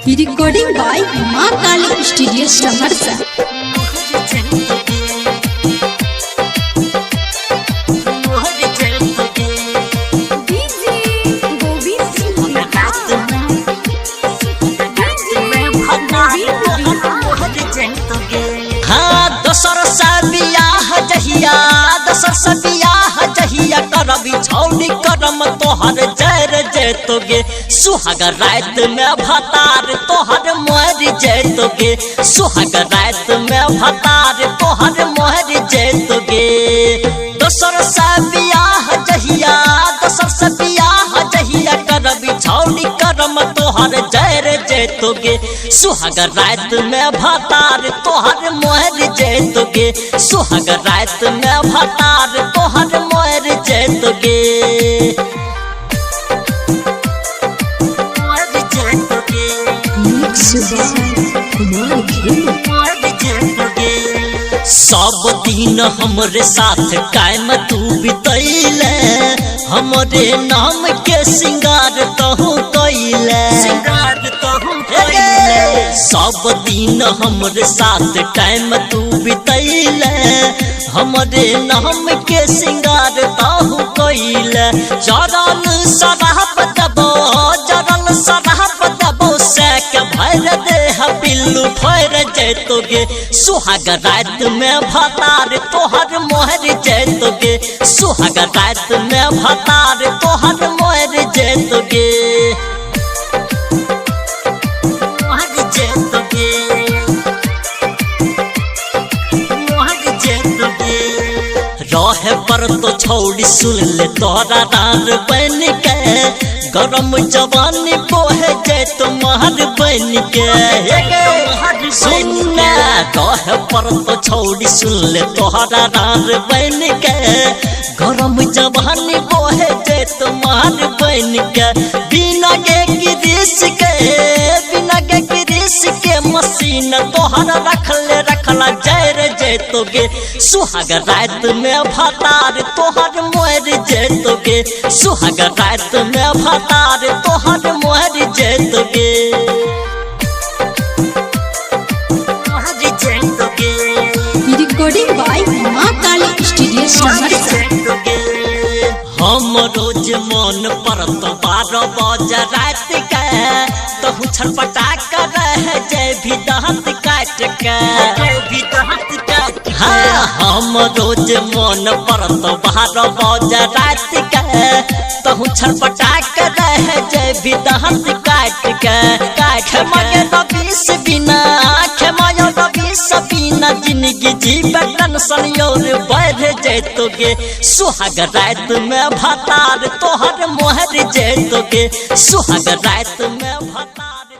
Recording by माँ काली studio Saharsa. हाँ दोसर से बियाह जहिया करबी छौनी करम तोहर जर जैतोगे सुहाग रात में भतार तोहर मोहर जैतोगे सुहाग रात में भतार तोहर मोहर जैतोगे दोसर से बियाह जहिया करबी छौनी करम तोहर जर जैतोगे सुहाग रात में भतार तोहर मोहर जैतोगे सुहाग रात में भतार तोहर मोहर जैतोगे सब दिन हमरे साथ कायम तू बितैले हमरे नाम के सिंगार तहु कैले सब दिन हमरे साथ टाइम तू बितैले हमरे नाम के सिंगार तहु कैले जरल शराब दबो से के भर देह बिल्लू फर जैतोगे सुहाग रात में भतार तोहर मोहर जैतोगे सुहाग रात में भतार तोहर मोहर जैतोगे रहे पर तो छौड़ी सुन ले तोरा रार बन के गरम जवानी बोहे जै तुम्हार बन के सुनना रहे पर तो छौड़ी सुन ले तोरा रार बन के गरम जवानी बोहे जै तुम्हार बन के बिना के गिरीश के मशीन तोहर रखला जैर जैतोगे सुहाग रात में भतार तोहर मोहर जैतोगे सुहाग रात में भतार तोहर मोहर जैतोगे रिकॉर्डिंग बाय माँ काली स्टूडियो सहरसा। हम रोज मन पर तो 12 बजे रात के तहु छटपटा कर रह जय भी दांत काट के हाँ हम रोज मन पर तो 12 बजे रात के तहु छटपटा कर रह जय भी दांत काट के मगे रबीस बिना जिंदगी जीवे टेंशन और बढ़ जैतोगे सुहाग रात में भतार तोहर मोहर जैतोगे सुहाग रात में भतार।